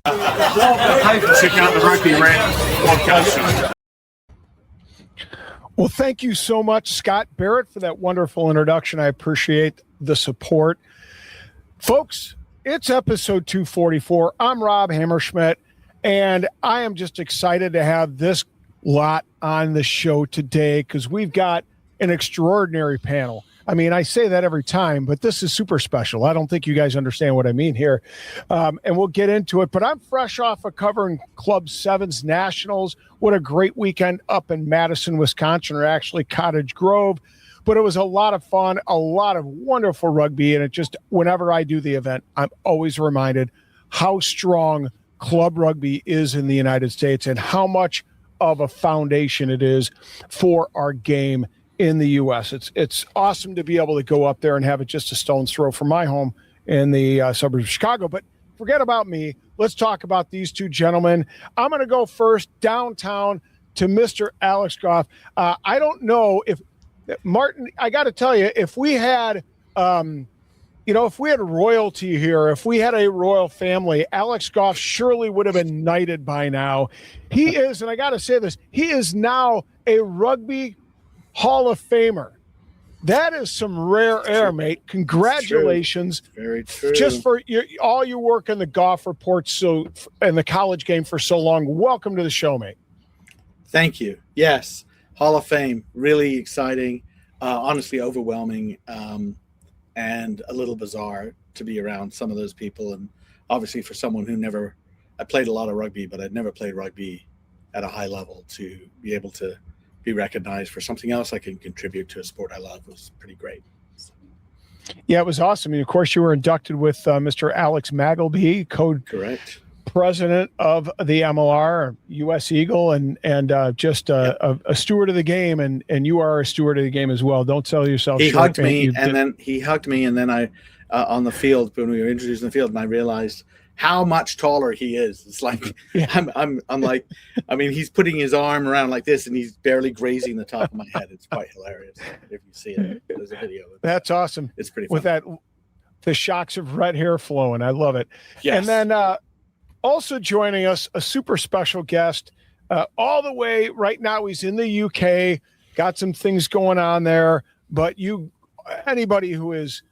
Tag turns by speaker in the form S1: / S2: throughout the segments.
S1: Check out the Rugby Rant podcast show.
S2: Well, thank you so much, Scott Barrett, for that wonderful introduction. I appreciate the support. Folks, it's episode 244. I'm Rob Hammerschmidt, and I am just excited to have this lot on the show today because we've got an extraordinary panel. I mean, I say that every time, but this is super special. I don't think you guys understand what I mean here. And we'll get into it. But I'm fresh off of covering Club 7's Nationals. What a great weekend up in Madison, Wisconsin, or actually Cottage Grove. But it was a lot of fun, a lot of wonderful rugby. And it just, whenever I do the event, I'm always reminded how strong club rugby is in the United States and how much of a foundation it is for our game in the U.S. It's awesome to be able to go up there and have it just a stone's throw from my home in the suburbs of Chicago. But forget about me. Let's talk about these two gentlemen. I'm going to go first downtown to Mr. Alex Goff. I don't know if Martin, I got to tell you, if we had, if we had royalty here, if we had a royal family, Alex Goff surely would have been knighted by now. He is, and I got to say this, he is now a Rugby Hall of Famer. That is some rare air, mate. Congratulations.
S3: Very true.
S2: Just for all your work in the Goff Report and the college game for so long. Welcome to the show, mate.
S3: Thank you. Yes, Hall of Fame. Really exciting, honestly overwhelming, and a little bizarre to be around some of those people. And obviously for someone who I played a lot of rugby, but I'd never played rugby at a high level, to be able to be recognized for something else I can contribute to a sport I love was pretty great.
S2: Yeah, it was awesome. And of course, you were inducted with Mr. Alex Magleby,
S3: Correct.
S2: President of the MLR, U.S. Eagle, and just a steward of the game. And you are a steward of the game as well. Don't sell yourself
S3: He
S2: short.
S3: hugged me, and then I on the field when we were introduced in the field, and I realized how much taller he is. It's like, yeah. I'm like, I mean, he's putting his arm around like this and he's barely grazing the top of my head. It's quite hilarious. If you see it, there's a video.
S2: That's awesome.
S3: It's pretty fun.
S2: With the shocks of red hair flowing. I love it.
S3: Yes.
S2: And then also joining us, a super special guest all the way right now. He's in the UK, got some things going on there, but anybody who is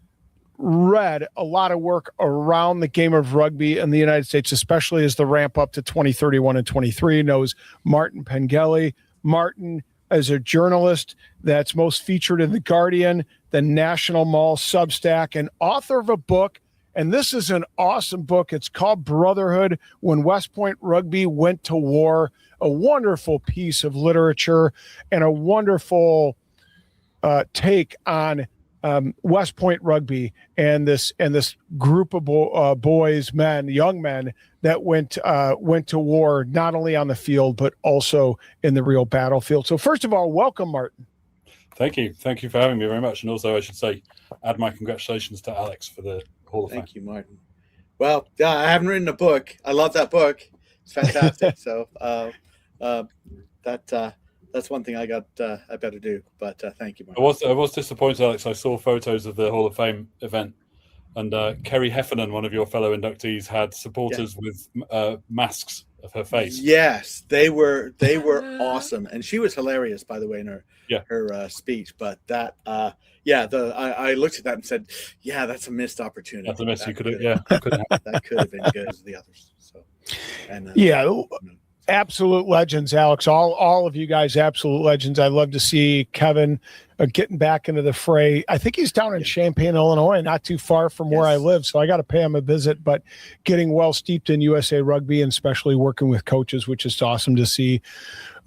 S2: read a lot of work around the game of rugby in the United States, especially as the ramp up to 2031 and 23, knows Martin Pengelly. Martin is a journalist that's most featured in The Guardian, the National Mall Substack, and author of a book. And this is an awesome book. It's called Brotherhood: When West Point Rugby Went to War. A wonderful piece of literature and a wonderful take on West Point rugby and this group of young men that went to war, not only on the field but also in the real battlefield. So first of all, welcome, Martin.
S4: Thank you for having me very much, and also I should say, add my congratulations to Alex for the Hall of Fame.
S3: Thank you, Martin. Well, I haven't written a book. I love that book. It's fantastic. So that's one thing I better do. But thank you, Martin.
S4: I was disappointed, Alex. I saw photos of the Hall of Fame event, and Kerry Heffernan, one of your fellow inductees, had supporters with masks of her face.
S3: Yes, they were awesome, and she was hilarious, by the way, in her speech. But that, I looked at that and said, yeah, that's a missed opportunity.
S4: That's a miss.
S3: That could have been good as the others. So, and
S2: absolute legends, Alex. All of you guys, absolute legends. I love to see Kevin getting back into the fray. I think he's down in Champaign, Illinois, not too far from where I live. So I got to pay him a visit, but getting well steeped in USA rugby and especially working with coaches, which is awesome to see.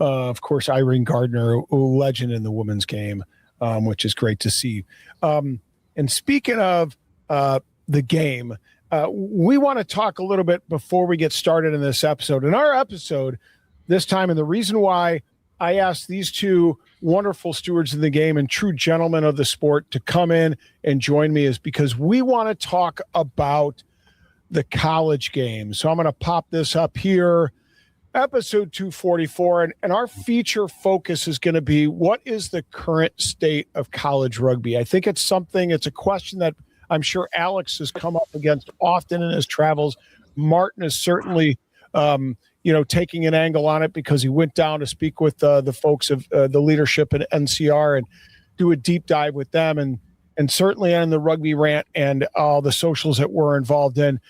S2: Of course, Irene Gardner, a legend in the women's game, which is great to see. And speaking of the game, we want to talk a little bit before we get started in this episode. In our episode this time, and the reason why I asked these two wonderful stewards of the game and true gentlemen of the sport to come in and join me is because we want to talk about the college game. So I'm going to pop this up here, episode 244, and our feature focus is going to be, what is the current state of college rugby? I think it's a question that I'm sure Alex has come up against often in his travels Martin is certainly, taking an angle on it because he went down to speak with the folks of the leadership at NCR and do a deep dive with them, and certainly on the Rugby Rant and all the socials that we're involved in.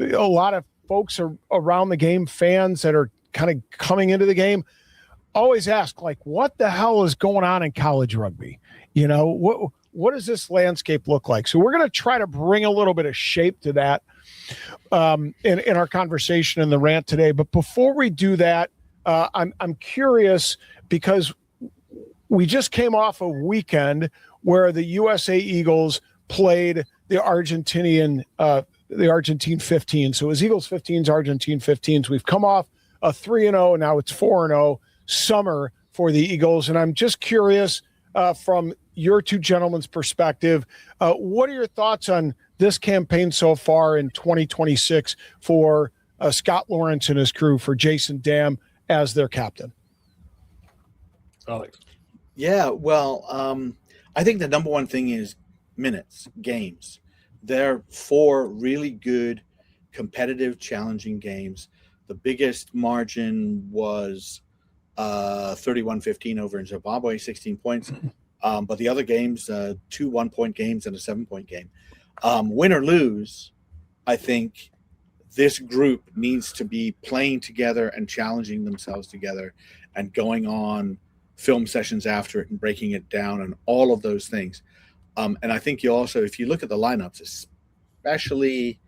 S2: A lot of folks are around the game, fans that are kind of coming into the game, always ask, like, what the hell is going on in college rugby? What does this landscape look like? So we're going to try to bring a little bit of shape to that in our conversation in the rant today. But before we do that, I'm curious because we just came off a weekend where the USA Eagles played the Argentine 15. So it was Eagles 15s, Argentine 15s. We've come off a 3-0, now it's 4-0 summer for the Eagles. And I'm just curious from your two gentlemen's perspective, what are your thoughts on this campaign so far in 2026 for Scott Lawrence and his crew, for Jason Dam as their captain?
S4: Alex.
S3: Yeah, well, I think the number one thing is minutes, games. They're 4 really good, competitive, challenging games. The biggest margin was 31-15 over in Zimbabwe, 16 points. But the other games, 2 1-point games and a 7-point game. Win or lose, I think this group needs to be playing together and challenging themselves together and going on film sessions after it and breaking it down and all of those things. And I think you also, if you look at the lineups, especially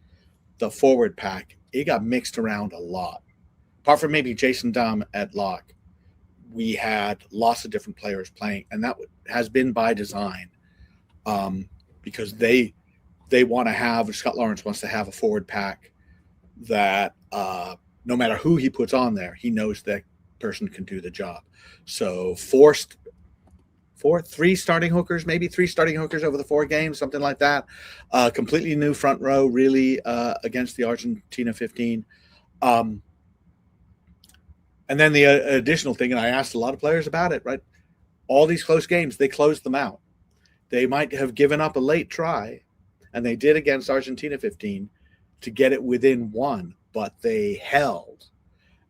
S3: the forward pack, it got mixed around a lot. Apart from maybe Jason Dam at lock, we had lots of different players playing, and that has been by design, because they want to have, Scott Lawrence wants to have a forward pack that no matter who he puts on there, he knows that person can do the job. So 3 starting hookers, maybe 3 starting hookers over the 4 games, something like that. Completely new front row, really, against the Argentina 15. And then the additional thing, and I asked a lot of players about it, right? All these close games, they closed them out. They might have given up a late try, and they did against Argentina 15 to get it within 1, but they held,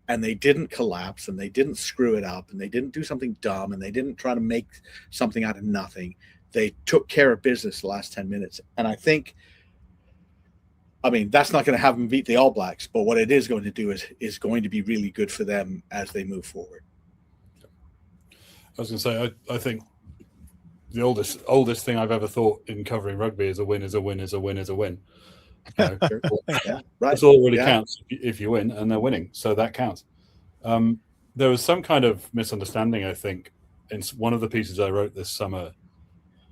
S3: and they didn't collapse, and they didn't screw it up, and they didn't do something dumb, and they didn't try to make something out of nothing. They took care of business the last 10 minutes. And I think, that's not going to have them beat the All Blacks, but what it is going to do is going to be really good for them as they move forward.
S4: I was going to say, I think the oldest thing I've ever thought in covering rugby is a win is a win is a win is a win.
S3: Yeah, right.
S4: That's all that really counts if you win, and they're winning, so that counts. There was some kind of misunderstanding, I think, in one of the pieces I wrote this summer.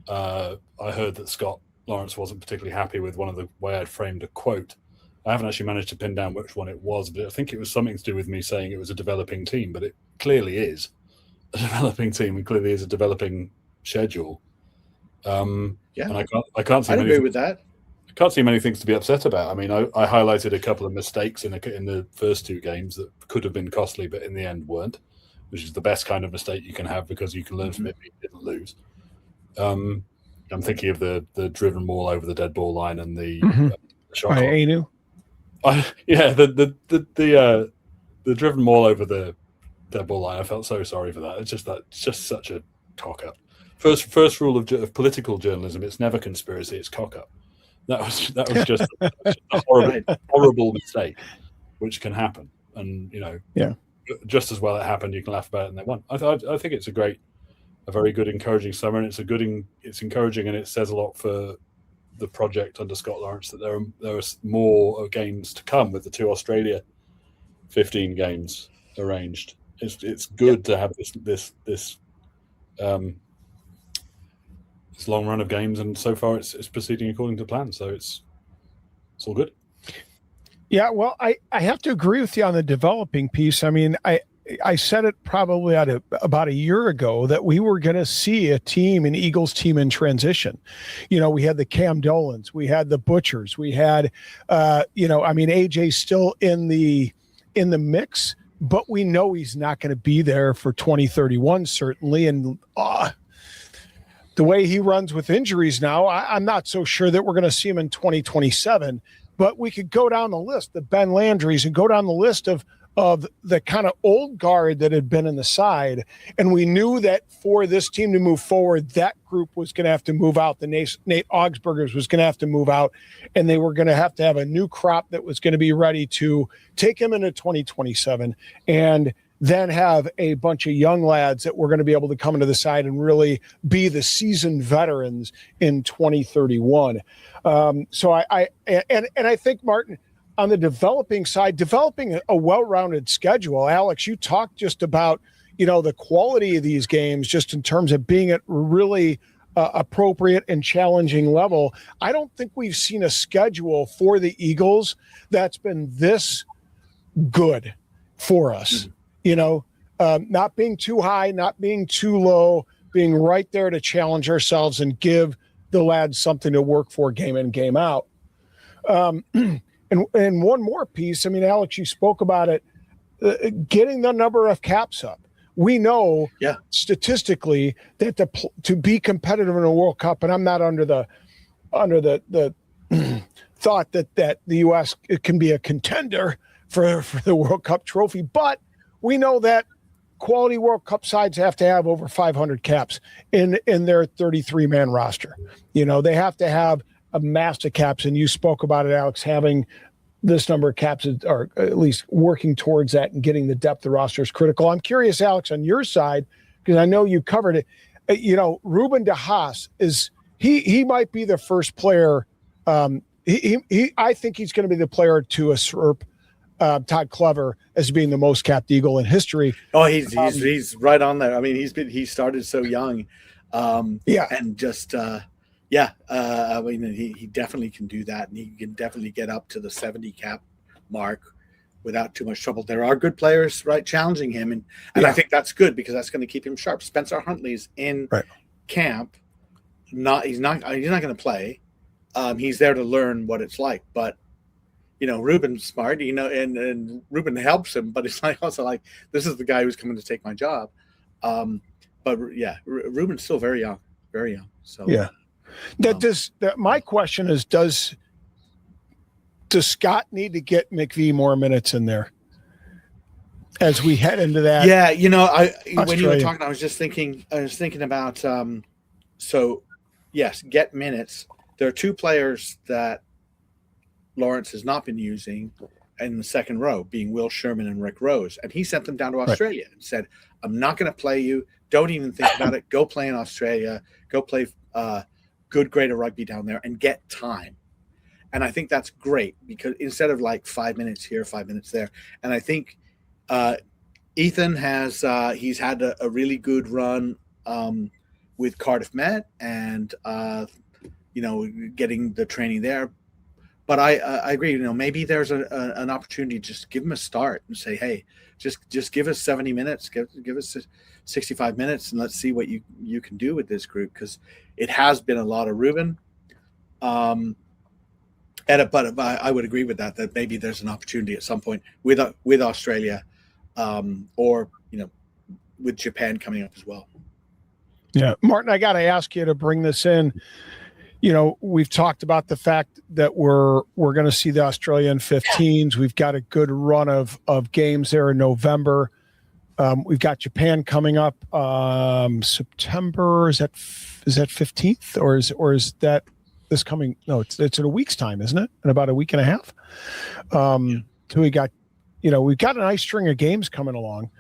S4: I heard that Scott Lawrence wasn't particularly happy with one of the way I'd framed a quote. I haven't actually managed to pin down which one it was, but I think it was something to do with me saying it was a developing team, but it clearly is a developing team and clearly is a developing schedule. And I can't see.
S3: I agree with that.
S4: I can't see many things to be upset about. I highlighted a couple of mistakes in the first 2 games that could have been costly, but in the end weren't, which is the best kind of mistake you can have because you can learn from it. You didn't lose. I'm thinking of the driven maul over the dead ball line and the shot.
S2: Anu.
S4: The driven maul over the dead ball line. I felt so sorry for that. It's just such a cock up. First rule of political journalism: it's never conspiracy. It's cock up. That was just a horrible mistake, which can happen. And just as well it happened, you can laugh about it and they won. I think it's a very good, encouraging summer, and it's encouraging, and it says a lot for the project under Scott Lawrence that there are more games to come with the 2 Australia 15 games arranged. It's good to have this long run of games, and so far it's proceeding according to plan. So it's all good.
S2: Yeah, well, I have to agree with you on the developing piece. I said it probably about a year ago that we were going to see an Eagles team in transition. We had the Cam Dolans, we had the Butchers, we had, AJ's still in the mix, but we know he's not going to be there for 2031, certainly. And the way he runs with injuries now, I'm not so sure that we're going to see him in 2027. but we could go down the list, the Ben Landrys, and go down the list of the kind of old guard that had been in the side. And we knew that for this team to move forward, that group was going to have to move out. The Nate Augsburgers was going to have to move out, and they were going to have a new crop that was going to be ready to take him into 2027 and then have a bunch of young lads that were going to be able to come into the side and really be the seasoned veterans in 2031. So I think, Martin, on the developing side, developing a well-rounded schedule. Alex, you talked just about, the quality of these games just in terms of being at really appropriate and challenging level. I don't think we've seen a schedule for the Eagles that's been this good for us. Not being too high, not being too low, being right there to challenge ourselves and give the lads something to work for game in, game out. And one more piece, Alex, you spoke about it, getting the number of caps up. We know statistically that to be competitive in a World Cup, and I'm not under the thought that the U.S. can be a contender for the World Cup trophy, but we know that quality World Cup sides have to have over 500 caps in their 33-man roster. They have to have a mass of caps, and you spoke about it, Alex, having this number of caps, or at least working towards that and getting the depth of roster is critical. I'm curious, Alex, on your side, because I know you covered it. Ruben de Haas he might be the first player. I think he's going to be the player to usurp Todd Clever as being the most capped Eagle in history.
S3: Oh, he's right on there. He started so young, and just. He definitely can do that, and he can definitely get up to the 70 cap mark without too much trouble. There are good players, right, challenging him, and I think that's good because that's going to keep him sharp. Spencer Huntley's in camp. He's not going to play. He's there to learn what it's like, but Ruben's smart, and Ruben helps him, but it's also like this is the guy who's coming to take my job. Ruben's still very young. So yeah.
S2: My question is, does Scott need to get McVie more minutes in there as we head into that?
S3: Yeah, when you were talking, I was thinking about yes, get minutes. There are two players that Lawrence has not been using in the second row, being Will Sherman and Rick Rose, and he sent them down to Australia and said, "I'm not going to play you. Don't even think about it. Go play in Australia. Go play good grade of rugby down there and get time." And I think that's great because instead of like 5 minutes here, 5 minutes there. And I think Ethan has he's had a really good run with Cardiff Met and getting the training there. But I agree, maybe there's an opportunity to just give him a start and say, hey, just give us 70 minutes, give us 65 minutes, and let's see what you can do with this group, because it has been a lot of Ruben. But I would agree with that maybe there's an opportunity at some point with Australia, or with Japan coming up as well.
S2: Yeah, Martin, I got to ask you to bring this in. We've talked about the fact that we're going to see the Australian 15s. We've got a good run of games there in November. We've got Japan coming up September. Is that 15th or is that this coming? No, it's in a week's time, isn't it? In about a week and a half. So we've got a nice string of games coming along.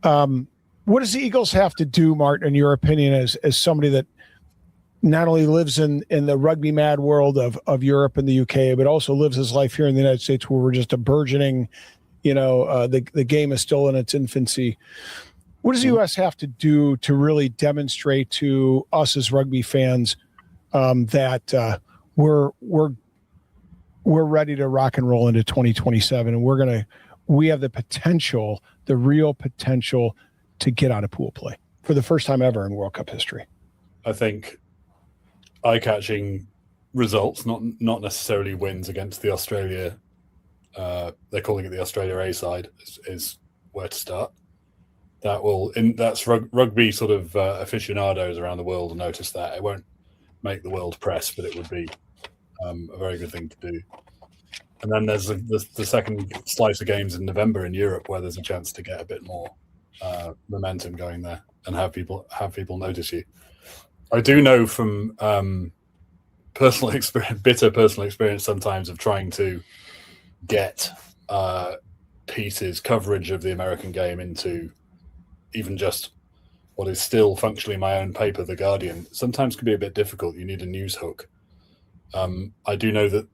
S2: What does the Eagles have to do, Martin, in your opinion, as somebody that not only lives in the rugby mad world of Europe and the UK, but also lives his life here in the United States, where we're just a burgeoning, the game is still in its infancy. What does the U.S. have to do to really demonstrate to us as rugby fans that we're ready to rock and roll into 2027, and we have the real potential to get out of pool play for the first time ever in World Cup history?
S4: I think eye-catching results, not necessarily wins against the Australia. They're calling it the Australia A side is where to start. That's rugby sort of aficionados around the world will notice that. It won't make the world press, but it would be a very good thing to do. And then there's the second slice of games in November in Europe where there's a chance to get a bit more momentum going there and have people notice you. I do know from personal experience, bitter personal experience sometimes of trying to get pieces, coverage of the American game into even just what is still functionally my own paper, The Guardian. Sometimes can be a bit difficult. You need a news hook. I do know that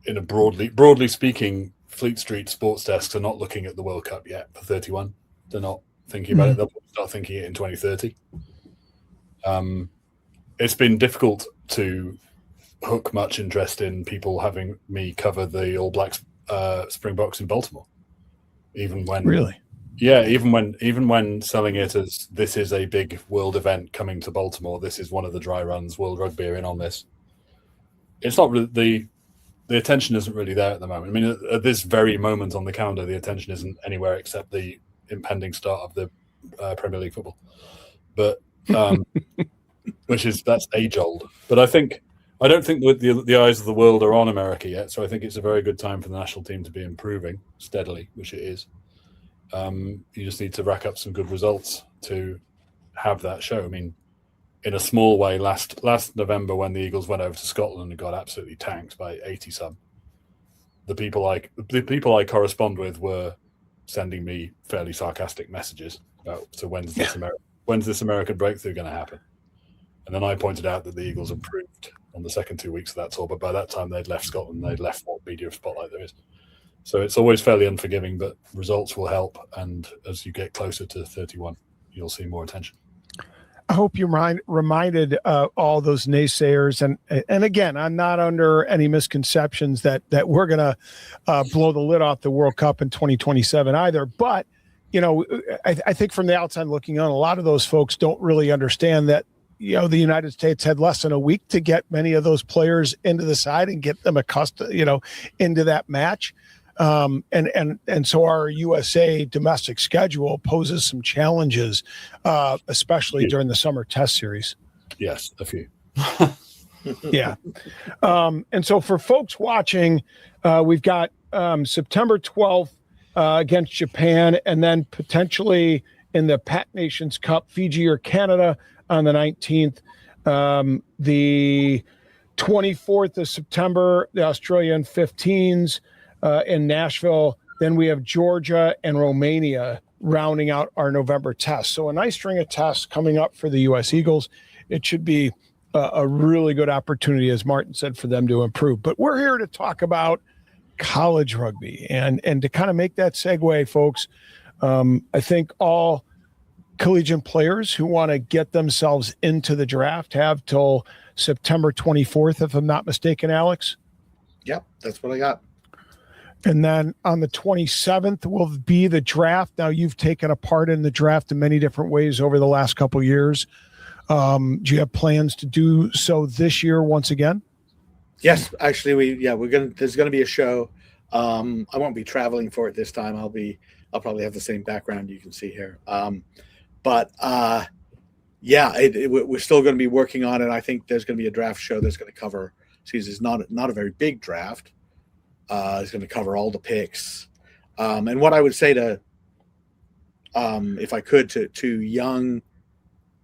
S4: in a broadly speaking, Fleet Street sports desks are not looking at the World Cup yet for 31. They're not thinking about it. They'll start thinking it in 2030. It's been difficult to hook much interest in people having me cover the All Blacks Springboks in Baltimore. Even when even when selling it as this is a big world event coming to Baltimore, this is one of the dry runs, World Rugby are in on this. It's not really the attention isn't really there at the moment. I mean, at this very moment on the calendar, the attention isn't anywhere except the impending start of the Premier League football. But that's age old. But I don't think that the eyes of the world are on America yet. So I think it's a very good time for the national team to be improving steadily, which it is. You just need to rack up some good results to have that show. I mean, in a small way, last November when the Eagles went over to Scotland and got absolutely tanked by 80-some, the people I correspond with were sending me fairly sarcastic messages about, so when's this American breakthrough going to happen? And then I pointed out that the Eagles improved on the second 2 weeks of that tour, but by that time they'd left Scotland, they'd left what media spotlight there is. So it's always fairly unforgiving, but results will help. And as you get closer to 31, you'll see more attention.
S2: I hope you reminded all those naysayers, and again, I'm not under any misconceptions that we're going to blow the lid off the World Cup in 2027 either. But I think from the outside looking on, a lot of those folks don't really understand that the United States had less than a week to get many of those players into the side and get them accustomed, into that match. And so our USA domestic schedule poses some challenges, especially during the summer test series.
S4: Yes, a few.
S2: Yeah. And so for folks watching, we've got September 12th against Japan, and then potentially in the Pac Nations Cup, Fiji or Canada on the 19th. The 24th of September, the Australian 15s. In Nashville. Then we have Georgia and Romania rounding out our November test. So a nice string of tests coming up for the U.S. Eagles. It should be a really good opportunity, as Martin said, for them to improve. But we're here to talk about college rugby. And to kind of make that segue, folks, I think all collegiate players who want to get themselves into the draft have till September 24th, if I'm not mistaken, Alex.
S3: Yep, that's what I got.
S2: And then on the 27th will be the draft. Now, you've taken a part in the draft in many different ways over the last couple of years. Do you have plans to do so this year once again?
S3: Yes, actually, there's gonna be a show. I won't be traveling for it this time. I'll probably have the same background you can see here. We're still going to be working on it. I think there's going to be a draft show that's going to cover. It's not a very big draft. It's going to cover all the picks. And what I would say to, if I could, to young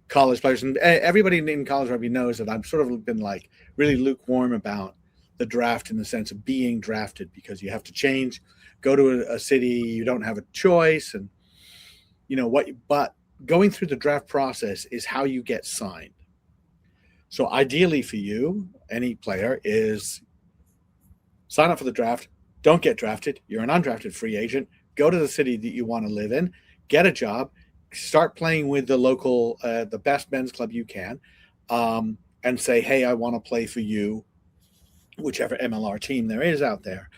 S3: college players, and everybody in college rugby knows that I've sort of been like really lukewarm about the draft in the sense of being drafted, because you have to change, go to a city, you don't have a choice, and but going through the draft process is how you get signed. So ideally for you, any player, is sign up for the draft, don't get drafted, you're an undrafted free agent, go to the city that you want to live in, get a job, start playing with the local, the best men's club you can, and say, hey, I want to play for you, whichever MLR team there is out there.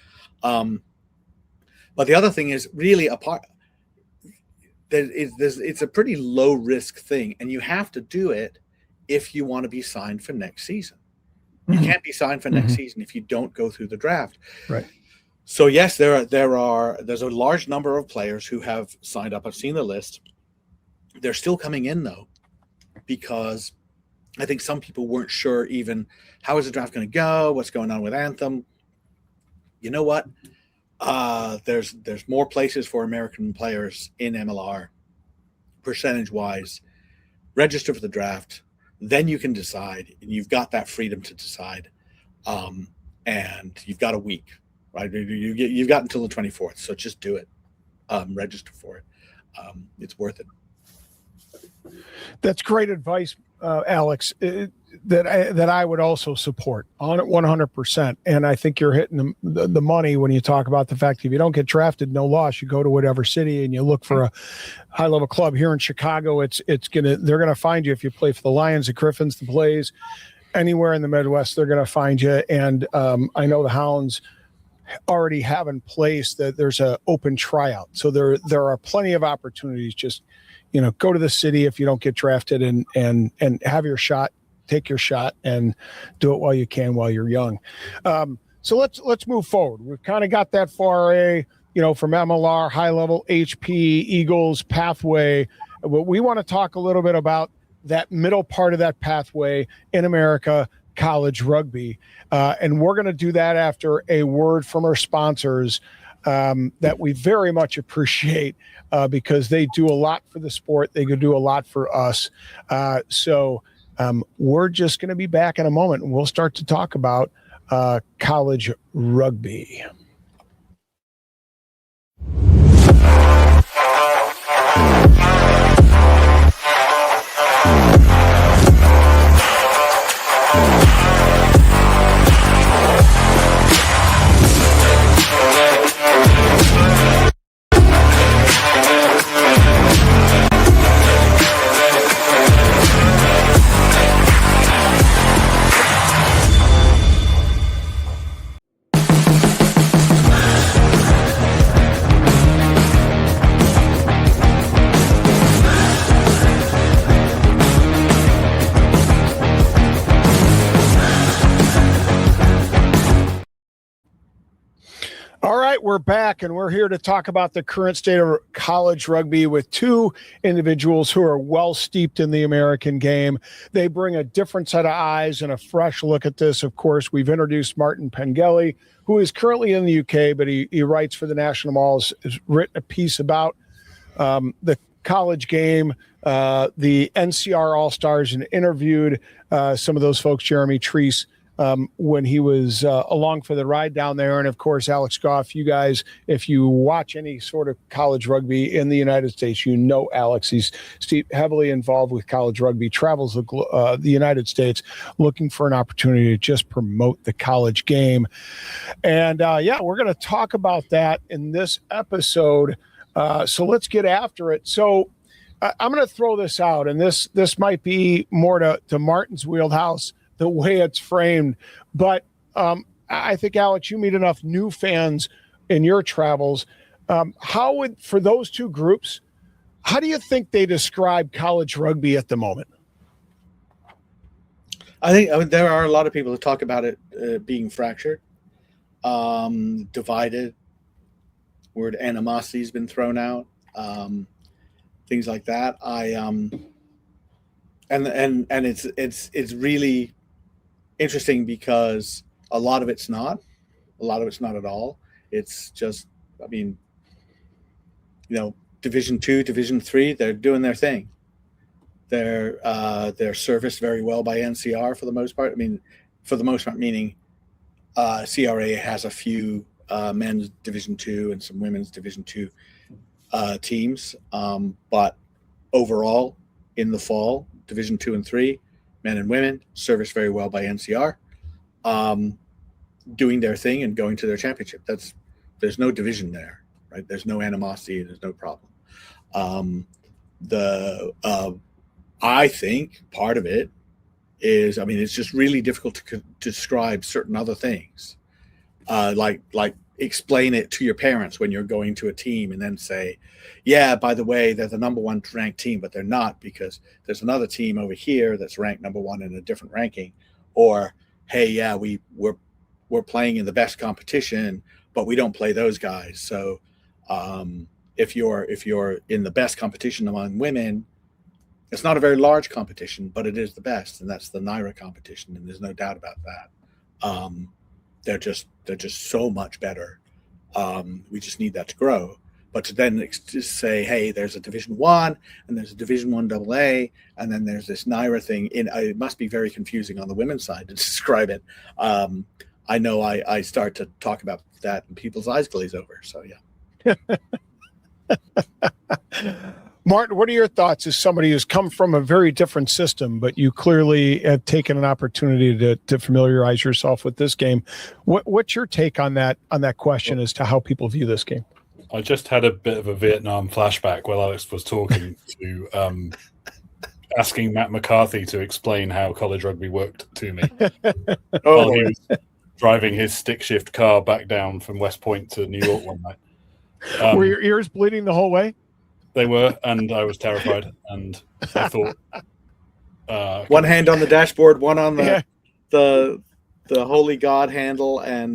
S3: But the other thing is really it's a pretty low risk thing, and you have to do it if you want to be signed for next season. You can't be signed for next season if you don't go through the draft.
S2: Right.
S3: So yes, there's a large number of players who have signed up. I've seen the list. They're still coming in though, because I think some people weren't sure even how is the draft going to go, what's going on with Anthem. you know what? There's more places for American players in MLR, percentage-wise. Register for the draft, then you can decide, and you've got that freedom to decide. And you've got a week, right? You've got until the 24th, so just do it. Register for it. It's worth it.
S2: That's great advice, Alex. That I would also support on it 100%. And I think you're hitting the money when you talk about the fact that if you don't get drafted, no loss. You go to whatever city and you look for a high level club here in Chicago. They're gonna find you if you play for the Lions, the Griffins, the Blaze, anywhere in the Midwest. They're gonna find you. And I know the Hounds already have in place that there's an open tryout, so there are plenty of opportunities. Just go to the city if you don't get drafted and have your shot. Take your shot and do it while you can, while you're young. So let's move forward. We've kind of got that far from MLR, high level HP, Eagles pathway. But we want to talk a little bit about that middle part of that pathway in America, college rugby. And we're going to do that after a word from our sponsors that we very much appreciate because they do a lot for the sport. They could do a lot for us. So we're just going to be back in a moment, and we'll start to talk about college rugby. All right, we're back, and we're here to talk about the current state of college rugby with two individuals who are well steeped in the American game. They bring a different set of eyes and a fresh look at this. Of course, we've introduced Martin Pengelly, who is currently in the UK, but he writes for the National Mall, has written a piece about the college game, the NCR All-Stars, and interviewed some of those folks, Jeremy Treese, when he was along for the ride down there. And of course, Alex Goff, you guys, if you watch any sort of college rugby in the United States, Alex. He's heavily involved with college rugby, travels the United States looking for an opportunity to just promote the college game. And we're going to talk about that in this episode. So let's get after it. So I'm going to throw this out, and this might be more to Martin's wheelhouse, the way it's framed. But I think, Alex, you meet enough new fans in your travels. For those two groups, how do you think they describe college rugby at the moment?
S3: I think there are a lot of people who talk about it being fractured, divided. Word animosity has been thrown out, things like that. And it's really interesting because a lot of it's not at all. It's just, Division 2, Division 3, they're doing their thing. They're serviced very well by NCR for the most part. Meaning CRA has a few men's Division 2 and some women's Division 2 teams. But overall, in the fall, Division 2 and 3, men and women, serviced very well by NCR, doing their thing and going to their championship. There's no division there, right? There's no animosity. There's no problem. I think part of it is, it's just really difficult to describe certain other things, like explain it to your parents when you're going to a team and then say, yeah, by the way, they're the number one ranked team, but they're not because there's another team over here that's ranked number one in a different ranking. Or, hey, yeah, we're playing in the best competition, but we don't play those guys. So if you're in the best competition among women, it's not a very large competition, but it is the best, and that's the NIRA competition, and there's no doubt about that. they're just so much better. We just need that to grow. But to then just say, hey, there's a Division 1 and there's a Division 1 AA, and then there's this NIRA thing. It must be very confusing on the women's side to describe it. I know I start to talk about that and people's eyes glaze over. So, yeah.
S2: Martin, what are your thoughts as somebody who's come from a very different system, but you clearly have taken an opportunity to familiarize yourself with this game? What's your take on that question as to how people view this game?
S4: I just had a bit of a Vietnam flashback while Alex was talking to asking Matt McCarthy to explain how college rugby worked to me while he was driving his stick shift car back down from West Point to New York one night.
S2: Were your ears bleeding the whole way?
S4: They were, and I was terrified. And I thought,
S3: one hand on the dashboard, one on the holy God handle, and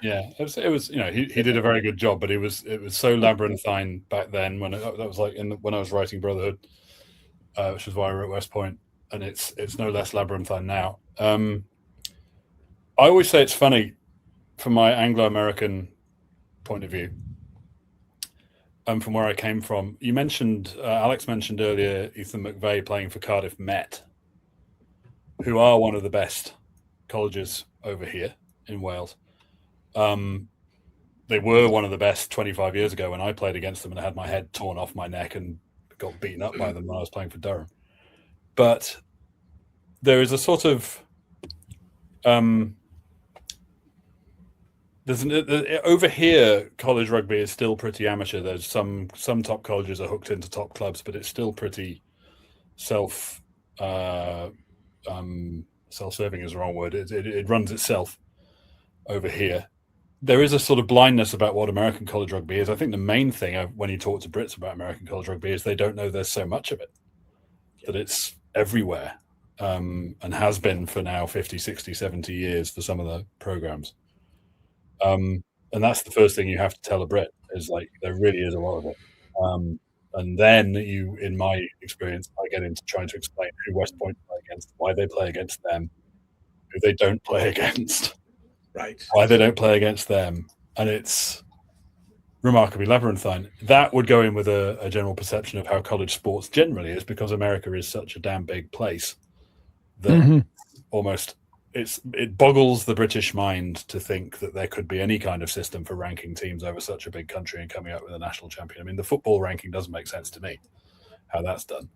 S4: Yeah, it was he did a very good job, but it was so labyrinthine back then when that was like when I was writing Brotherhood, which is why I wrote West Point, and it's no less labyrinthine now. I always say it's funny from my Anglo-American point of view, and from where I came from. You mentioned Alex mentioned earlier Ethan McVeigh playing for Cardiff Met, who are one of the best colleges over here in Wales. They were one of the best 25 years ago when I played against them, and I had my head torn off my neck and got beaten up by them when I was playing for Durham. But there is a sort of over here, college rugby is still pretty amateur. There's some top colleges are hooked into top clubs, but it's still pretty self-serving is the wrong word. It runs itself over here. There is a sort of blindness about what American college rugby is. I think the main thing when you talk to Brits about American college rugby is they don't know there's so much of it, that it's everywhere, and has been for now 50, 60, 70 years for some of the programs. And that's the first thing you have to tell a Brit is like, there really is a lot of it. And then you, in my experience, I get into trying to explain who West Point play against, why they play against them, who they don't play against.
S3: Right.
S4: Why they don't play against them. And it's remarkably labyrinthine. That would go in with a general perception of how college sports generally is, because America is such a damn big place that almost it boggles the British mind to think that there could be any kind of system for ranking teams over such a big country and coming up with a national champion. I mean, the football ranking doesn't make sense to me, how that's done.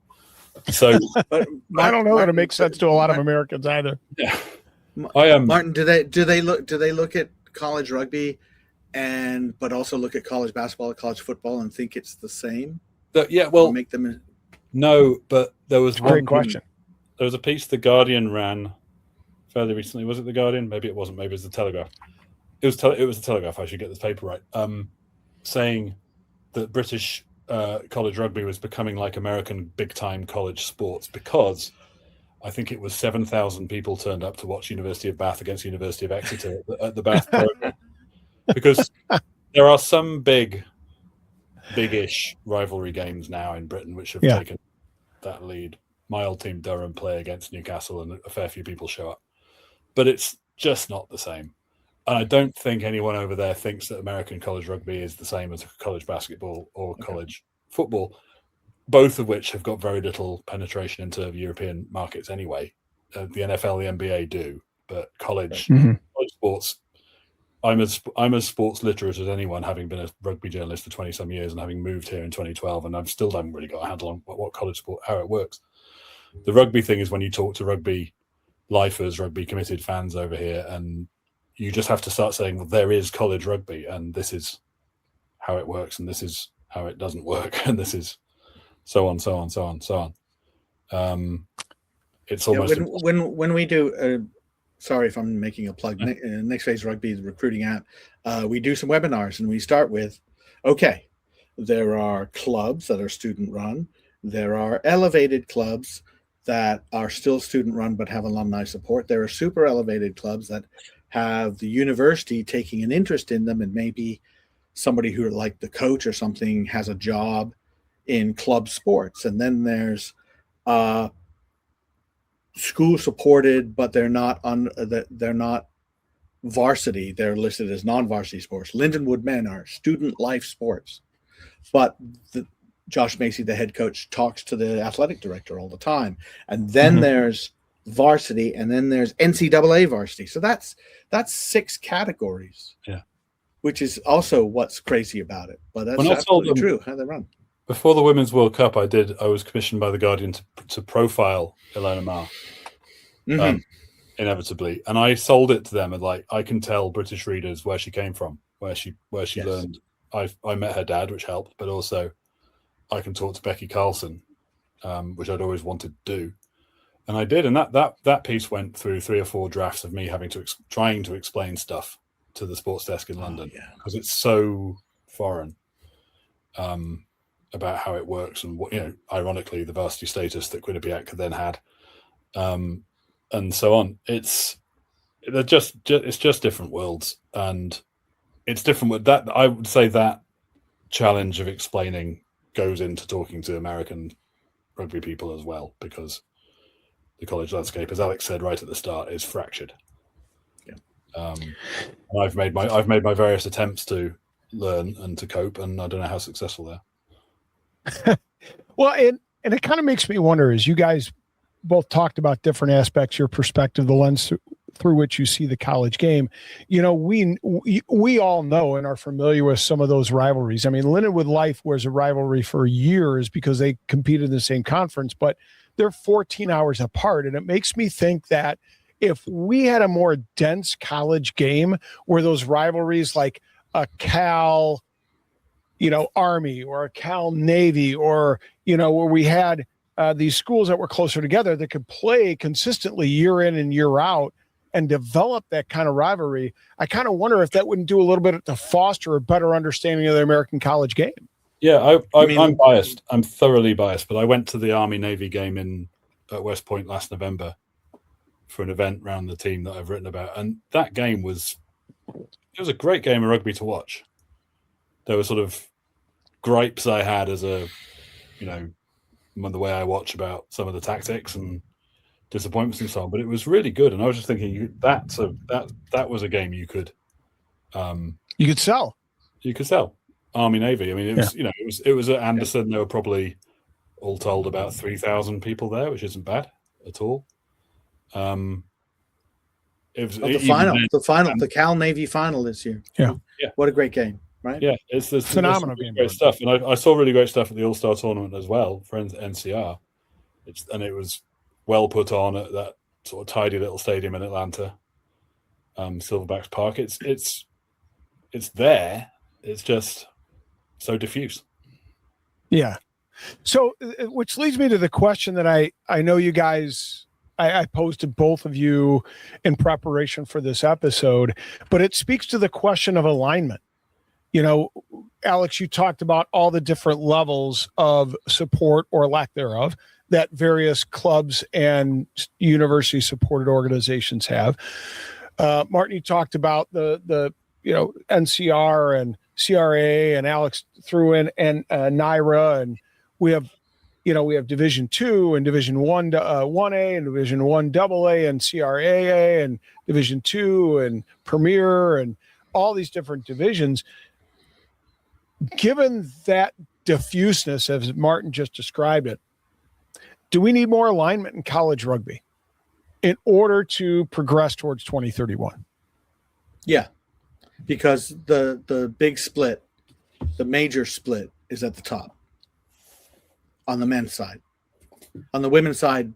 S4: So
S2: but I don't know that it makes sense to a lot of Americans either.
S4: Yeah.
S3: Martin, do they look at college rugby but also look at college basketball, college football, and think it's the same?
S4: Make them no, but there was
S2: one great question.
S4: There was a piece The Guardian ran fairly recently. Was it The Guardian? Maybe it wasn't. Maybe it was The Telegraph. It was The Telegraph. I should get this paper right. Saying that British college rugby was becoming like American big-time college sports because I think it was 7,000 people turned up to watch University of Bath against University of Exeter at the Bath program. Because there are some big-ish rivalry games now in Britain which have taken that lead. My old team Durham play against Newcastle and a fair few people show up. But it's just not the same. And I don't think anyone over there thinks that American college rugby is the same as college basketball or college football, both of which have got very little penetration into European markets anyway. The NFL, the NBA do, but college sports, I'm as sports literate as anyone, having been a rugby journalist for 20-some years and having moved here in 2012, and I've still haven't really got a handle on what college sport, how it works. The rugby thing is when you talk to rugby lifers, rugby committed fans over here, and you just have to start saying, well, there is college rugby, and this is how it works, and this is how it doesn't work, and this is so on, so on, so on, so on. It's almost
S3: when we do. Sorry if I'm making a plug. Next Phase Rugby, the recruiting app, we do some webinars, and we start with, okay, there are clubs that are student run. There are elevated clubs that are still student run but have alumni support. There are super elevated clubs that have the university taking an interest in them, and maybe somebody who, like the coach or something, has a job in club sports. And then there's school supported, but they're not varsity, they're listed as non-varsity sports. Lindenwood men are student life sports. But Josh Macy, the head coach, talks to the athletic director all the time. And then there's varsity, and then there's NCAA varsity. So that's 6 categories.
S4: Yeah.
S3: Which is also what's crazy about it. But that's absolutely true, how they run.
S4: Before the Women's World Cup, I was commissioned by The Guardian to profile Ilona Maher. Inevitably, and I sold it to them, and like, I can tell British readers where she came from, where she learned. I met her dad, which helped, but also I can talk to Becky Carlson, which I'd always wanted to do, and I did. And that piece went through 3 or 4 drafts of me having to trying to explain stuff to the sports desk in London, because it's so foreign about how it works, and what, ironically, the varsity status that Quinnipiac then had. And so on. It's just different worlds, and it's different with that. I would say that challenge of explaining goes into talking to American rugby people as well, because the college landscape, as Alex said right at the start, is fractured. And I've made my various attempts to learn and to cope, and I don't know how successful they are.
S2: Well, and it kind of makes me wonder, as you guys both talked about different aspects, your perspective, the lens through which you see the college game. We all know and are familiar with some of those rivalries. I mean, Lindenwood Life was a rivalry for years because they competed in the same conference, but they're 14 hours apart. And it makes me think that if we had a more dense college game where those rivalries, like a Cal, Army, or a Cal Navy, or, where we had these schools that were closer together that could play consistently year in and year out and develop that kind of rivalry, I kind of wonder if that wouldn't do a little bit to foster a better understanding of the American college game.
S4: Yeah, I'm biased. I'm thoroughly biased, but I went to the Army-Navy game at West Point last November for an event around the team that I've written about, and that game was a great game of rugby to watch. There were sort of gripes I had as a, the way I watch about some of the tactics and disappointments and so on, but it was really good. And I was just thinking that was a game you could
S2: sell.
S4: You could sell Army Navy. I mean, it was at Anderson. There were probably all told about 3,000 people there, which isn't bad at all. It was
S3: the Cal Navy final this year.
S2: Yeah.
S3: What a great game. Right?
S4: Yeah, it's
S2: phenomenal game.
S4: Great stuff, and I saw really great stuff at the All-Star tournament as well for NCR. It was well put on at that sort of tidy little stadium in Atlanta, Silverbacks Park. It's there. It's just so diffuse.
S2: Yeah. So, which leads me to the question that I know you guys, I posed to both of you in preparation for this episode, but it speaks to the question of alignment. Alex, you talked about all the different levels of support or lack thereof that various clubs and university supported organizations have. Martin, you talked about the NCR and CRA, and Alex threw in and NYRA, and we have Division II and Division 1A and Division 1AA and CRAA and Division II and Premier and all these different divisions. Given that diffuseness, as Martin just described it, do we need more alignment in college rugby in order to progress towards 2031?
S3: Yeah, because the big split, the major split, is at the top on the men's side. On the women's side,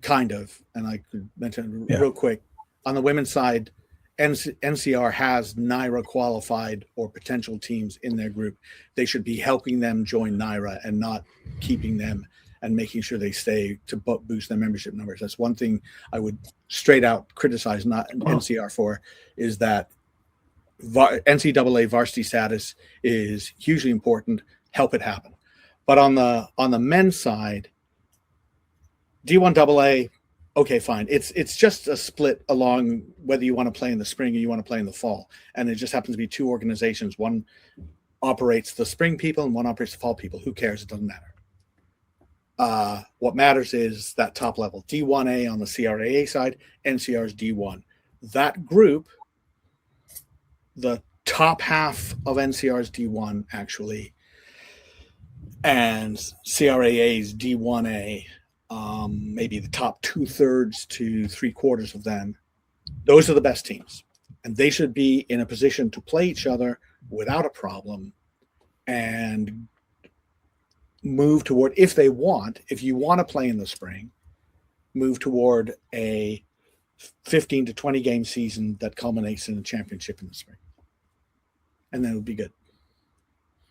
S3: kind of, and I could mention real quick, on the women's side, NCR has NYRA qualified or potential teams in their group. They should be helping them join NYRA and not keeping them and making sure they stay to boost their membership numbers. That's one thing I would straight out criticize NCR for, is that NCAA varsity status is hugely important. Help it happen. But on the men's side, D1AA, okay, fine. It's just a split along whether you want to play in the spring or you want to play in the fall. And it just happens to be 2 organizations. One operates the spring people and one operates the fall people. Who cares? It doesn't matter. What matters is that top level. D1A on the CRAA side, NCR's D1. that group, the top half of NCR's D1 actually, and CRAA's D1A, maybe the top 2/3 to 3/4 of them, those are the best teams. And they should be in a position to play each other without a problem and move toward, if you want to play in the spring, move toward a 15 to 20 game season that culminates in a championship in the spring. And then it would be good.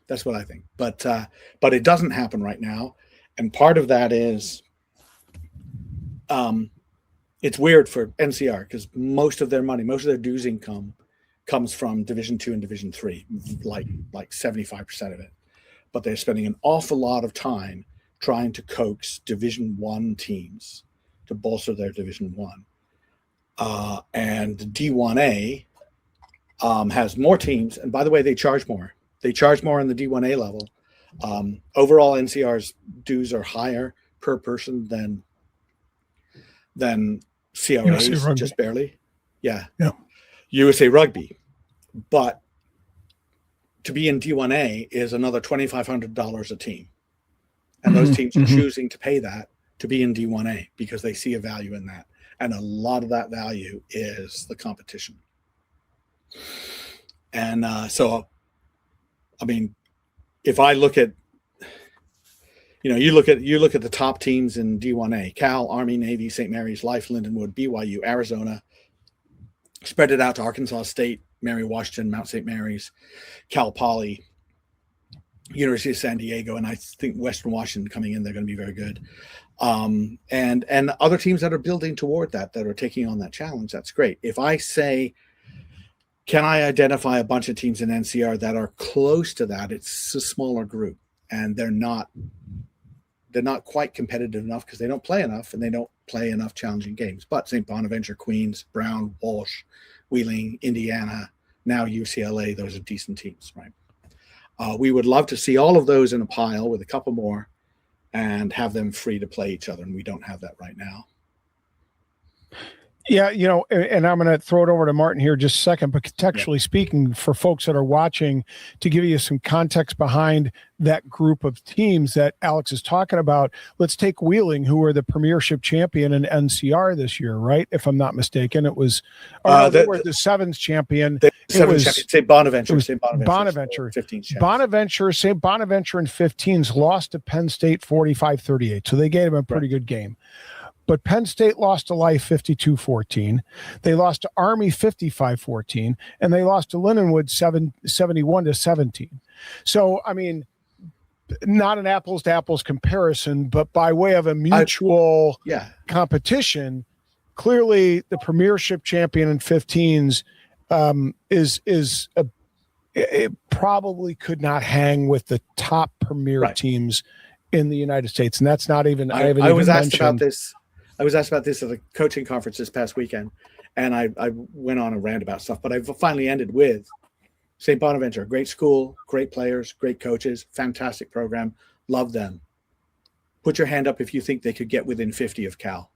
S3: That's what I think. But it doesn't happen right now. And part of that is it's weird for NCR because most of their money, most of their dues income comes from Division II and Division III, like 75% of it. But they're spending an awful lot of time trying to coax Division I teams to bolster their Division I. And D1A has more teams. And by the way, they charge more. They charge more on the D1A level. Overall, NCR's dues are higher per person than CRA's, just barely. Yeah. USA Rugby. But to be in D1A is another $2,500 a team. And those teams are choosing to pay that to be in D1A because they see a value in that. And a lot of that value is the competition. And so, I mean, if I look at, you look at the top teams in D1A: Cal, Army, Navy, St. Mary's, Life, Lindenwood, BYU, Arizona. Spread it out to Arkansas State, Mary Washington, Mount St. Mary's, Cal Poly, University of San Diego, and I think Western Washington coming in, they're going to be very good. And other teams that are building toward that are taking on that challenge. That's great. If I say, can I identify a bunch of teams in NCR that are close to that? It's a smaller group, and they're not quite competitive enough because they don't play enough and they don't play enough challenging games. But St. Bonaventure, Queens, Brown, Walsh, Wheeling, Indiana, now UCLA, those are decent teams, right? We would love to see all of those in a pile with a couple more and have them free to play each other, and we don't have that right now.
S2: Yeah, and I'm going to throw it over to Martin here just a second, but contextually speaking, for folks that are watching, to give you some context behind that group of teams that Alex is talking about, let's take Wheeling, who were the premiership champion in NCR this year, right? If I'm not mistaken, it was they were the sevens champion.
S3: St. Bonaventure.
S2: St. Bonaventure.
S3: 15
S2: St. Bonaventure in 15s lost to Penn State 45-38, so they gave them a pretty good game. But Penn State lost to Life 52-14. They lost to Army 55-14, and they lost to Lindenwood 71-17. So, I mean, not an apples to apples comparison, but by way of a mutual competition, clearly the premiership champion in 15s it probably could not hang with the top premier teams in the United States, and that's not even. I was asked about this.
S3: I was asked about this at a coaching conference this past weekend, and I went on a rant about stuff, but I finally ended with St. Bonaventure, great school, great players, great coaches, fantastic program, love them. Put your hand up if you think they could get within 50 of Cal.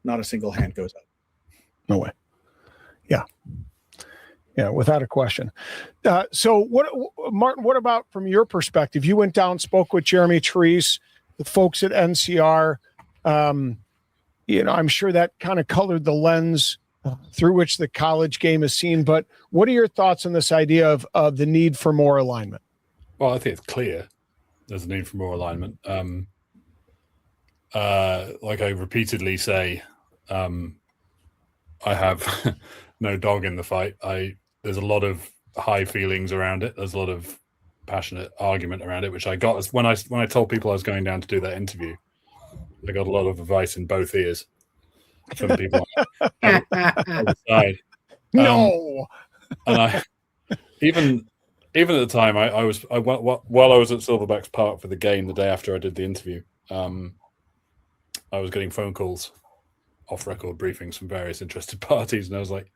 S3: Not a single hand goes up.
S2: No way. Yeah, without a question. So, Martin, what about from your perspective? You went down, spoke with Jeremy Therese, the folks at NCR. I'm sure that kind of colored the lens through which the college game is seen. But what are your thoughts on this idea of the need for more alignment?
S4: Well, I think it's clear there's a need for more alignment. Like I repeatedly say, I have no dog in the fight. There's a lot of high feelings around it. There's a lot of passionate argument around it, which I got when I told people I was going down to do that interview. I got a lot of advice in both ears from people on the side.
S2: No,
S4: and I even at the time while I was at Silverbacks Park for the game the day after I did the interview, I was getting phone calls, off-record briefings from various interested parties, and I was like,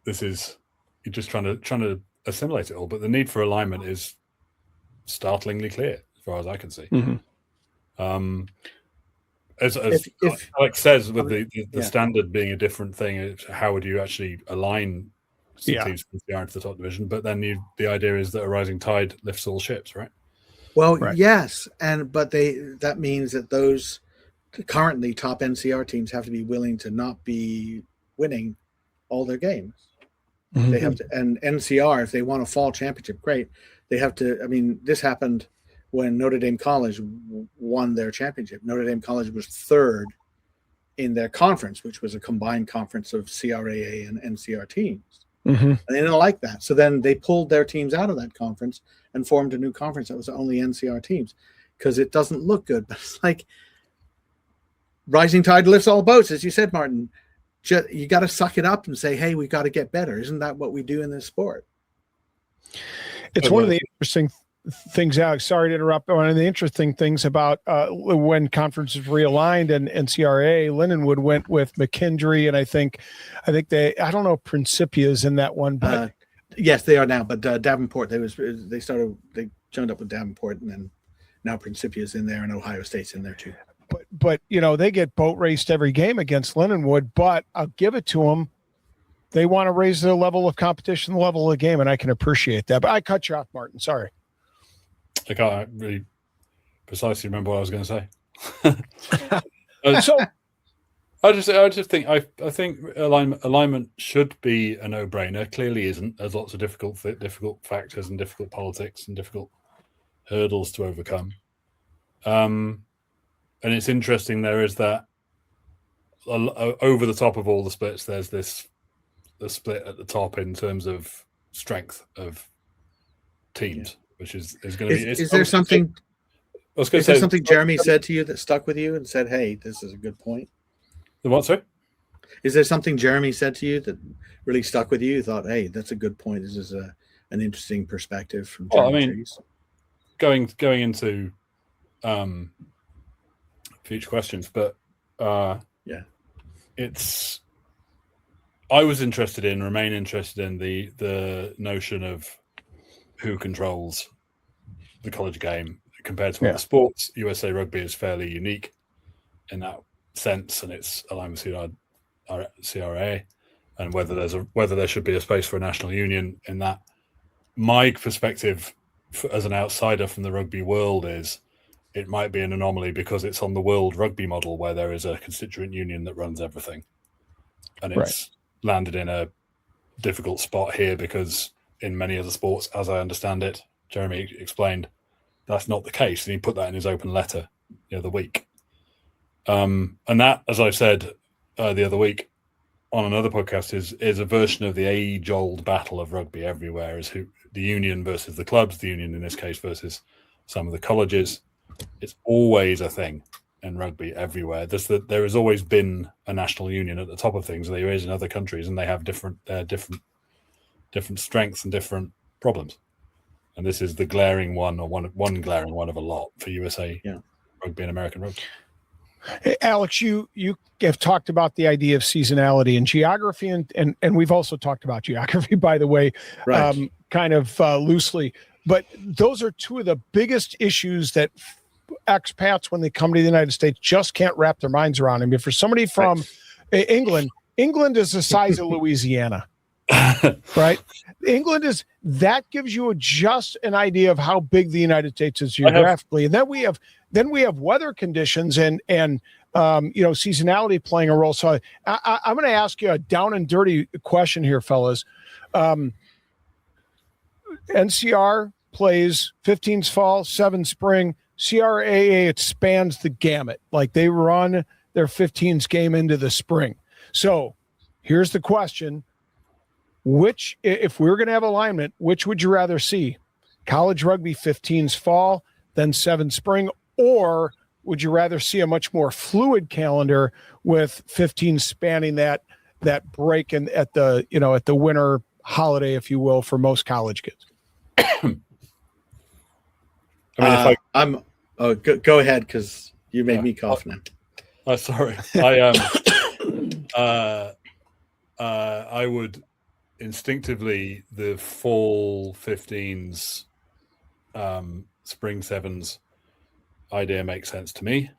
S4: you're just trying to assimilate it all. But the need for alignment is startlingly clear, as far as I can see. As
S3: if
S4: Alex says, with the
S3: yeah.
S4: standard being a different thing, how would you actually align some
S2: Yeah.
S4: teams from the into the top division? But then the idea is that a rising tide lifts all ships, right?
S3: Well,
S2: Right.
S3: yes, but that means that those currently top NCR teams have to be willing to not be winning all their games.
S2: Mhm.
S3: They have to, and NCR, if they want a fall championship, great. They have to. I mean, this happened when Notre Dame College won their championship. Notre Dame College was third in their conference, which was a combined conference of CRAA and NCR teams.
S2: Mhm.
S3: And they didn't like that. So then they pulled their teams out of that conference and formed a new conference that was only NCR teams, because it doesn't look good. But it's like rising tide lifts all boats, as you said, Martin. You got to suck it up and say, hey, we got to get better. Isn't that what we do in this sport?
S2: It's one of the interesting things, Alex. Sorry to interrupt. One of the interesting things about when conferences realigned and NCRA, Lindenwood went with McKendree, and I think they, I don't know, Principia is in that one, but
S3: yes, they are now. But Davenport, they joined up with Davenport, and then now Principia is in there, and Ohio State's in there too.
S2: But they get boat raced every game against Lindenwood. But I'll give it to them. They want to raise the level of competition, the level of the game, and I can appreciate that. But I cut you off, Martin. Sorry.
S4: I can't really precisely remember what I was going to say.
S2: So
S4: I just think I think alignment should be a no-brainer. Clearly isn't. There's lots of difficult factors and difficult politics and difficult hurdles to overcome. And it's interesting there is that over the top of all the splits, there's the split at the top in terms of strength of teams, which is going to be.
S3: Is there something? Is there something Jeremy said to you that stuck with you and said, "Hey, this is a good point"?
S4: The what, sorry?
S3: Is there something Jeremy said to you that really stuck with you? You thought, "Hey, that's a good point. This is an interesting perspective from."
S4: Well, I mean, going into future questions, but it's. I was interested in, remain interested in the notion of who controls the college game compared to other sports. USA Rugby is fairly unique in that sense, and it's aligned with CRA, and whether there should be a space for a national union in that. My perspective as an outsider from the rugby world is it might be an anomaly because it's on the world rugby model where there is a constituent union that runs everything, and it's landed in a difficult spot here because in many other sports, as I understand it, Jeremy explained, that's not the case, and he put that in his open letter the other week. And that, as I said the other week on another podcast, is a version of the age-old battle of rugby everywhere, is who the union versus the clubs, the union in this case versus some of the colleges. It's always a thing in rugby everywhere. There has always been a national union at the top of things. There is in other countries, and they have different strengths and different problems. And this is the glaring one, or one glaring one of a lot for USA rugby and American rugby.
S2: Hey, Alex, you have talked about the idea of seasonality and geography, and we've also talked about geography, by the way, kind of loosely. But those are two of the biggest issues that expats, when they come to the United States, just can't wrap their minds around. I mean, for somebody from England is the size of Louisiana, right? England is, that gives you just an idea of how big the United States is geographically. And then we have weather conditions and seasonality playing a role. So I'm going to ask you a down and dirty question here, fellas. NCR plays 15s fall, 7 spring. CRAA, it spans the gamut. Like, they run their 15s game into the spring. So here's the question. Which, if we're going to have alignment, which would you rather see? College rugby 15s fall, then 7 spring, or would you rather see a much more fluid calendar with 15 spanning that break and at the winter holiday, if you will, for most college kids?
S3: Go ahead, because you made me cough now.
S4: Oh, sorry. I would instinctively, the fall 15s, spring 7s idea makes sense to me.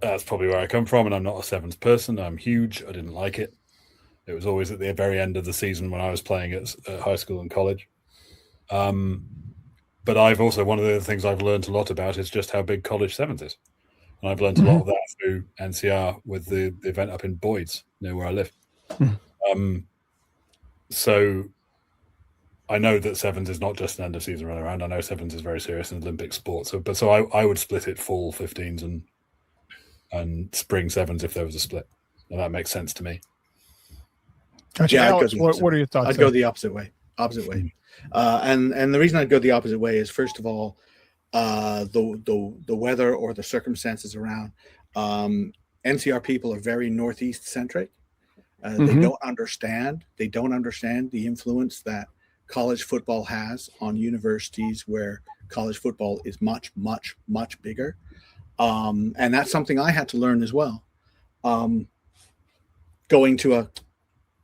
S4: That's probably where I come from, and I'm not a sevens person. I'm huge. I didn't like it. It was always at the very end of the season when I was playing at high school and college. But I've also, one of the things I've learned a lot about is just how big college sevens is. And I've learned a lot of that through NCR with the event up in Boyd's, near where I live. So I know that sevens is not just an end of season run around. I know sevens is very serious in Olympic sport. So I would split it fall 15s and spring sevens if there was a split. And that makes sense to me.
S2: Gotcha.
S3: Yeah,
S2: Alex, what are your thoughts?
S3: I'd go the opposite way. And the reason I'd go the opposite way is, first of all, the weather or the circumstances around. NCR people are very Northeast centric. They don't understand the influence that college football has on universities where college football is much, much, much bigger. And that's something I had to learn as well. Going to a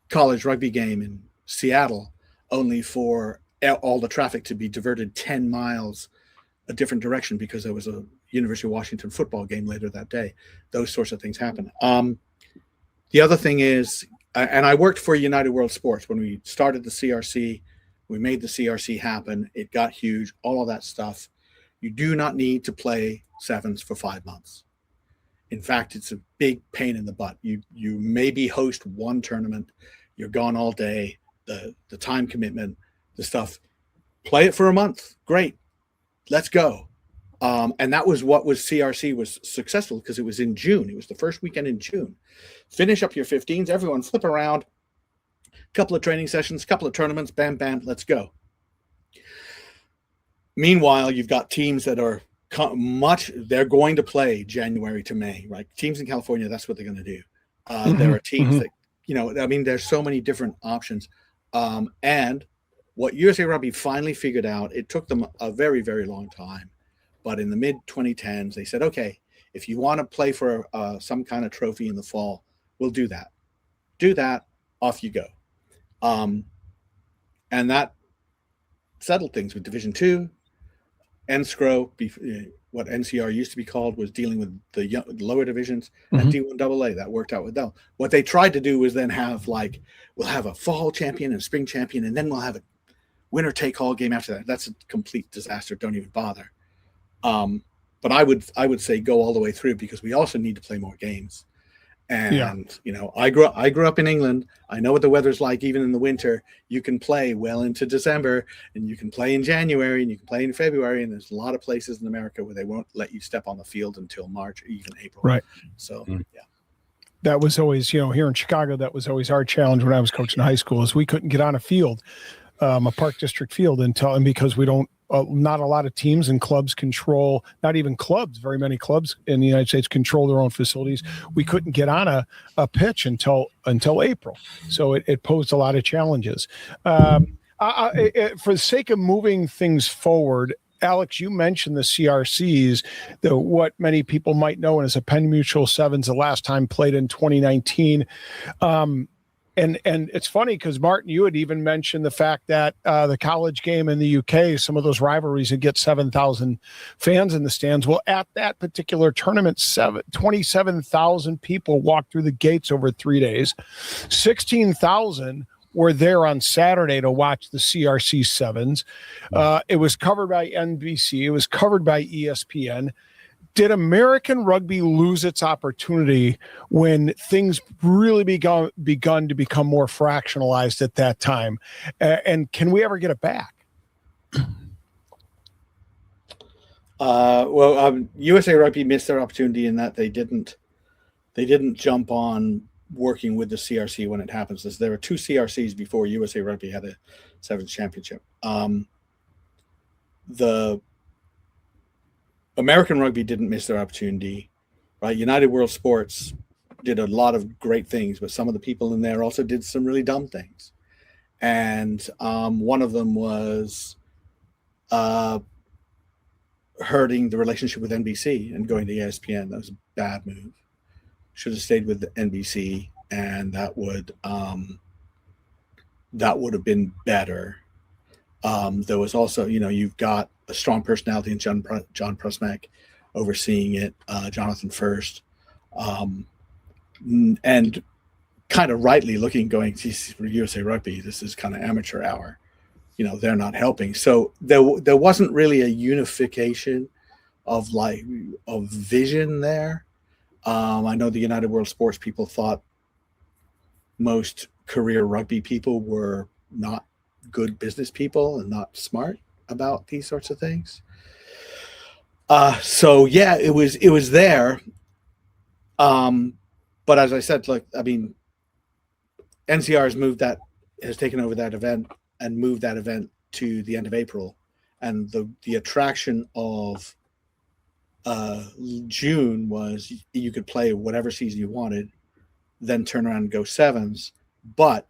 S3: college rugby game in Seattle only for all the traffic to be diverted 10 miles a different direction because there was a University of Washington football game later that day. Those sorts of things happen. The other thing is, and I worked for United World Sports when we started the CRC. We made the CRC happen. It got huge, all of that stuff. You do not need to play sevens for 5 months. In fact, it's a big pain in the butt. You maybe host one tournament. You're gone all day. The time commitment, the stuff. Play it for a month. Great. Let's go. And that was what was CRC was successful because it was in June. It was the first weekend in June. Finish up your 15s. Everyone flip around. Couple of training sessions, couple of tournaments. Bam, bam. Let's go. Meanwhile, you've got teams that are they're going to play January to May, right? Teams in California, that's what they're going to do. There are teams that, there's so many different options. And what USA Rugby finally figured out, it took them a very, very long time. But in the mid-2010s, they said, okay, if you want to play for some kind of trophy in the fall, we'll do that. Do that, off you go. And that settled things with Division II. NSCRO, what NCR used to be called, was dealing with the lower divisions, and D1AA. That worked out with them. What they tried to do was then have we'll have a fall champion and a spring champion, and then we'll have a winner-take-all game after that. That's a complete disaster. Don't even bother. But I would say go all the way through because we also need to play more games. And I grew up in England. I know what the weather's like. Even in the winter, you can play well into December, and you can play in January, and you can play in February. And there's a lot of places in America where they won't let you step on the field until March or even April. Right. So
S2: that was always, here in Chicago, that was always our challenge when I was coaching high school, is we couldn't get on a field, a Park District field, and because we don't. Not a lot of teams and clubs control, not even clubs, very many clubs in the United States control their own facilities. We couldn't get on a pitch until April. So it posed a lot of challenges. For the sake of moving things forward, Alex, you mentioned the CRCs, what many people might know as a Penn Mutual Sevens, the last time played in 2019. And it's funny because, Martin, you had even mentioned the fact that the college game in the UK, some of those rivalries would get 7,000 fans in the stands. Well, at that particular tournament, 27,000 people walked through the gates over 3 days. 16,000 were there on Saturday to watch the CRC Sevens. It was covered by NBC. It was covered by ESPN. Did American rugby lose its opportunity when things really begun to become more fractionalized at that time? And can we ever get it back?
S3: USA Rugby missed their opportunity in that they didn't jump on working with the CRC when it happens. There were two CRCs before USA Rugby had a Sevens championship. The American Rugby didn't miss their opportunity, right? United World Sports did a lot of great things, but some of the people in there also did some really dumb things. And one of them was hurting the relationship with NBC and going to ESPN. That was a bad move. Should have stayed with the NBC, and that would have been better. There was also, you've got a strong personality in John Prusmack overseeing it, Jonathan First. and kind of rightly looking, going, geez, for USA Rugby, this is kind of amateur hour. They're not helping. So there wasn't really a unification of vision there. I know the United World Sports people thought most career rugby people were not good business people and not smart about these sorts of things. So yeah, it was there. But as I said, look, I mean, NCR has taken over that event and moved that event to the end of April, and the attraction of June was you could play whatever season you wanted, then turn around and go sevens, but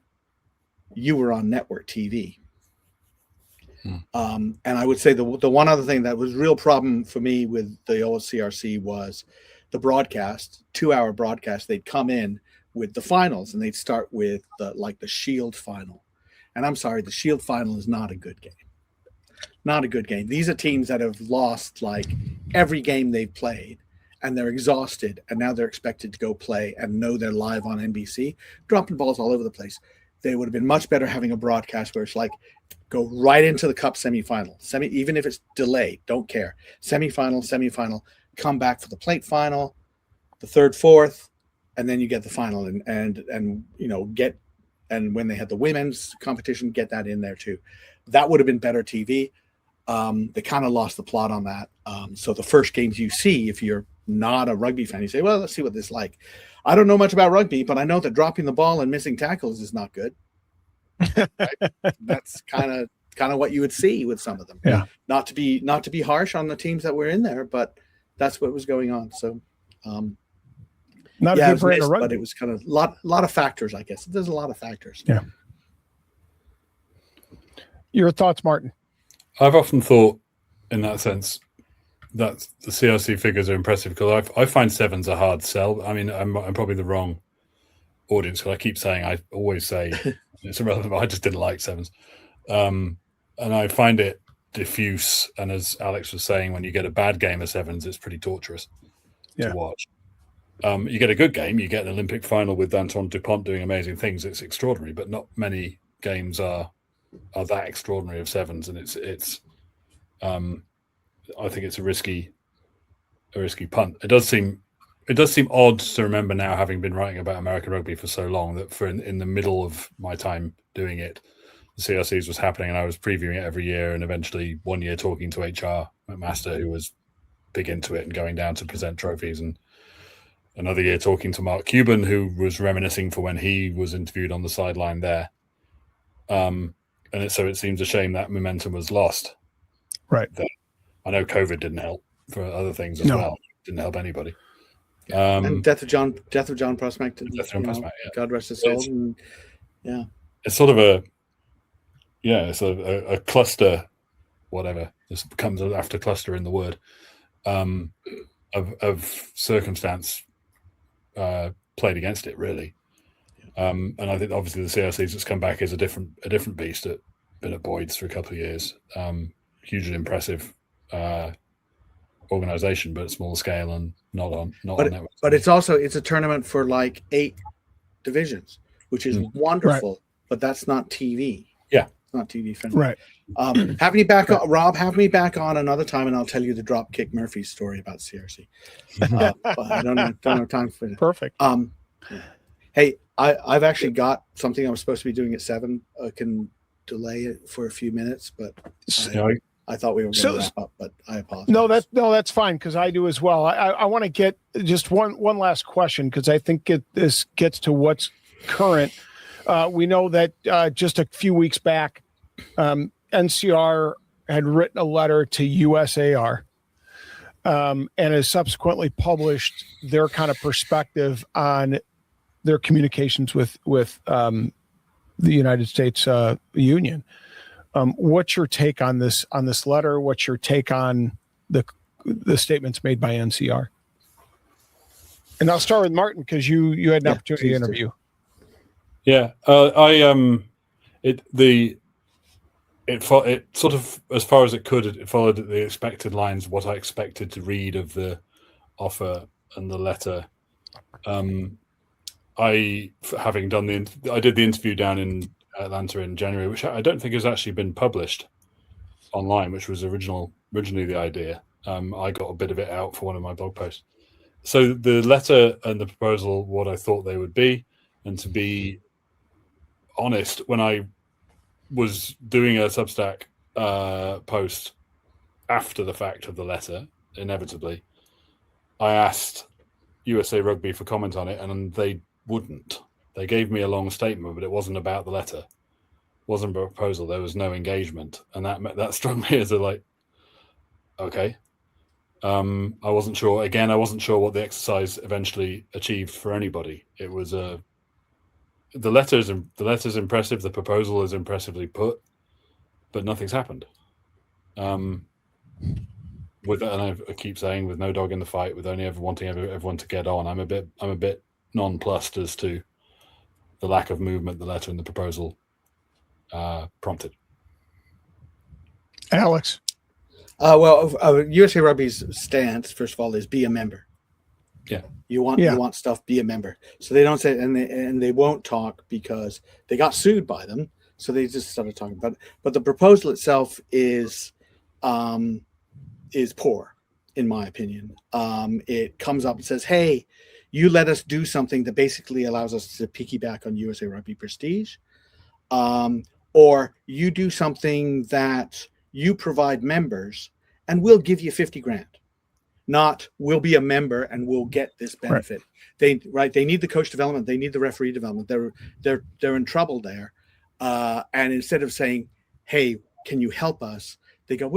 S3: you were on network TV. And I would say the one other thing that was real problem for me with the old CRC was the broadcast, 2-hour broadcast. They'd come in with the finals and they'd start with the Shield final. And I'm sorry, the Shield final is not a good game. Not a good game. These are teams that have lost every game they've played, and they're exhausted, and now they're expected to go play and know they're live on NBC, dropping balls all over the place. They would have been much better having a broadcast where it's go right into the cup semifinal. Even if it's delayed, don't care. Semifinal, come back for the plate final, the third, fourth, and then you get the final, and when they had the women's competition, get that in there too. That would have been better TV. They kind of lost the plot on that. So the first games you see, if you're not a rugby fan, you say, well, let's see what this is like. I don't know much about rugby, but I know that dropping the ball and missing tackles is not good. Right? That's kind of what you would see with some of them.
S2: Yeah.
S3: Not to be harsh on the teams that were in there, but that's what was going on. So
S2: not a good brand of rugby,
S3: but it was kind of a lot of factors, I guess. There's a lot of factors.
S2: Yeah. Your thoughts, Martin?
S4: I've often thought, in that sense, that the CRC figures are impressive because I find sevens a hard sell. I mean, I'm probably the wrong audience because I keep saying, I always say it's irrelevant, but I just didn't like sevens. And I find it diffuse. And as Alex was saying, when you get a bad game of sevens, it's pretty torturous to watch. You get a good game, you get an Olympic final with Antoine Dupont doing amazing things. It's extraordinary, but not many games are that extraordinary of sevens, and it's I think it's a risky punt. It does seem odd to remember now, having been writing about American rugby for so long, that in the middle of my time doing it, the CRCs was happening and I was previewing it every year, and eventually one year talking to HR McMaster, who was big into it and going down to present trophies, and another year talking to Mark Cuban, who was reminiscing for when he was interviewed on the sideline there. And so it seems a shame that momentum was lost.
S2: Right.
S4: I know COVID didn't help for other things as well. Didn't help anybody.
S3: And death of John Prospect. God rest his soul.
S4: It's sort of it's a cluster, whatever. This comes after cluster in the word, of circumstance played against it, really. And I think obviously the CRCs that's come back is a different beast. Been at Boyd's for a couple of years. Hugely impressive organization, but small scale and not on network.
S3: But it's a tournament for 8 divisions, which is wonderful. Right. But that's not TV.
S4: Yeah,
S3: it's not TV friendly.
S2: Right.
S3: Have me back on, Rob. Have me back on another time, and I'll tell you the Dropkick Murphy story about CRC. But I don't have time for it.
S2: Perfect.
S3: Hey, I've actually got something I was supposed to be doing at 7. I can delay it for a few minutes, but I thought we were going to wrap up, but I apologize.
S2: That's fine, because I do as well. I want to get just one last question, because I think this gets to what's current. We know that just a few weeks back, NCR had written a letter to USAR and has subsequently published their kind of perspective on their communications with the United States Union. What's your take on this letter? What's your take on the statements made by NCR? And I'll start with Martin, because you had an opportunity to interview.
S4: Yeah, it sort of, as far as it could, it followed the expected lines, what I expected to read of the offer and the letter I did the interview down in Atlanta in January, which I don't think has actually been published online, which was originally the idea. I got a bit of it out for one of my blog posts. So the letter and the proposal, what I thought they would be, and to be honest, when I was doing a Substack post after the fact of the letter, inevitably, I asked USA Rugby for comment on it, and they wouldn't. They gave me a long statement, but it wasn't about the letter. It wasn't a proposal. There was no engagement, and that struck me as okay. I wasn't sure. Again, I wasn't sure what the exercise eventually achieved for anybody. It was the letter's impressive. The proposal is impressively put, but nothing's happened. With, and I keep saying, with no dog in the fight, with only ever wanting everyone to get on, I'm a bit nonplussed as to the lack of movement the letter and the proposal prompted.
S2: Alex.
S3: USA Rugby's stance, first of all, is be a member.
S4: Yeah.
S3: You want stuff, be a member. So they don't say, and they won't talk because they got sued by them. So they just started talking. But the proposal itself is poor, in my opinion. It comes up and says, hey, you let us do something that basically allows us to piggyback on USA Rugby prestige. Or you do something that you provide members and we'll give you 50 grand. Not we'll be a member and we'll get this benefit. Right. They need the coach development. They need the referee development. They're in trouble there. And instead of saying, hey, can you help us? They go,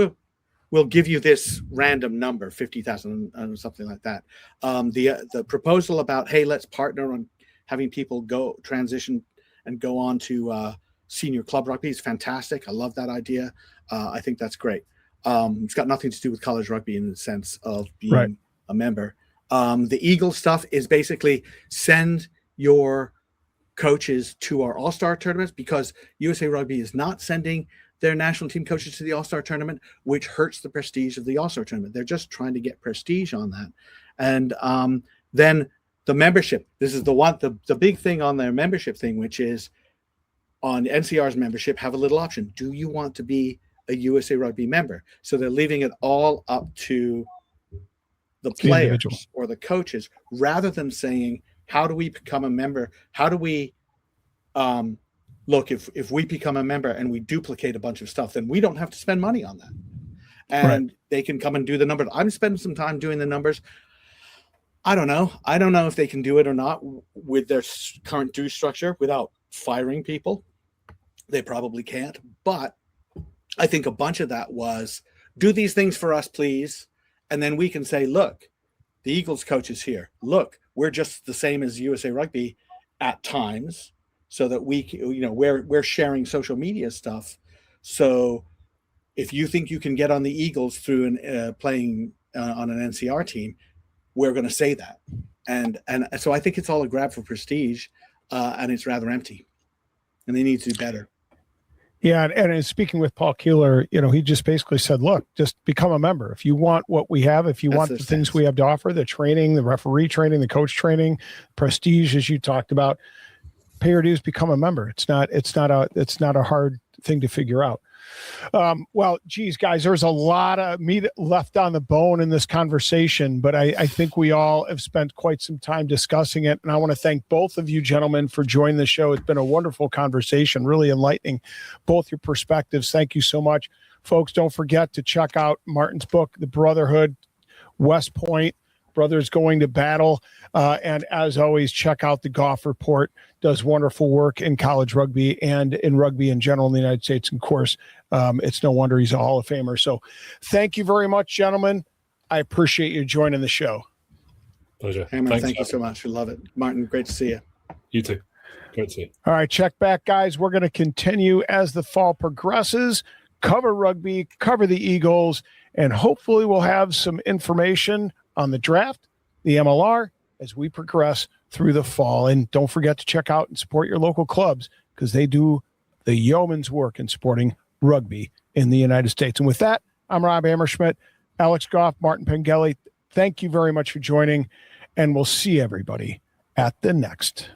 S3: we'll give you this random number, 50,000 or something like that. The proposal about, hey, let's partner on having people go transition and go on to senior club rugby is fantastic. I love that idea. I think that's great. It's got nothing to do with college rugby in the sense of being a member. The Eagle stuff is basically send your coaches to our All-Star tournaments, because USA Rugby is not sending their national team coaches to the All-Star tournament, which hurts the prestige of the All-Star tournament. They're just trying to get prestige on that. And then the membership, this is the big thing on their membership thing, which is on NCR's membership, have a little option. Do you want to be a USA Rugby member? So they're leaving it all up to the players or the coaches, rather than saying, how do we become a member? How do we look, if we become a member and we duplicate a bunch of stuff, then we don't have to spend money on that. And they can come and do the numbers. I'm spending some time doing the numbers. I don't know if they can do it or not with their current due structure without firing people. They probably can't. But I think a bunch of that was, do these things for us, please. And then we can say, look, the Eagles coach is here. Look, we're just the same as USA Rugby at times, so that we're sharing social media stuff. So if you think you can get on the Eagles through playing on an NCR team, we're going to say that. And so I think it's all a grab for prestige, and it's rather empty, and they need to do better.
S2: Yeah, and in speaking with Paul Keeler, he just basically said, look, just become a member. If you want what we have, if you want the things we have to offer, the training, the referee training, the coach training, prestige, as you talked about, pay your dues, become a member. It's not a hard thing to figure out. Well, geez, guys, there's a lot of meat left on the bone in this conversation, but I think we all have spent quite some time discussing it. And I want to thank both of you gentlemen for joining the show. It's been a wonderful conversation, really enlightening, both your perspectives. Thank you so much. Folks, don't forget to check out Martin's book, The Brotherhood, West Point, Brothers Going to Battle. And as always, check out the Goff Report. Does wonderful work in college rugby and in rugby in general in the United States. And of course, it's no wonder he's a Hall of Famer. So thank you very much, gentlemen. I appreciate you joining the show.
S4: Pleasure.
S3: Hammer, thank you so much. We love it. Martin, great to see you.
S4: You too. Great to see you.
S2: All right, check back, guys. We're going to continue as the fall progresses, cover rugby, cover the Eagles, and hopefully we'll have some information on the draft, the MLR, as we progress through the fall. And don't forget to check out and support your local clubs, because they do the yeoman's work in supporting rugby in the United States. And with that, I'm Rob Hammerschmidt, Alex Goff, Martin Pengelly. Thank you very much for joining. and we'll see everybody at the next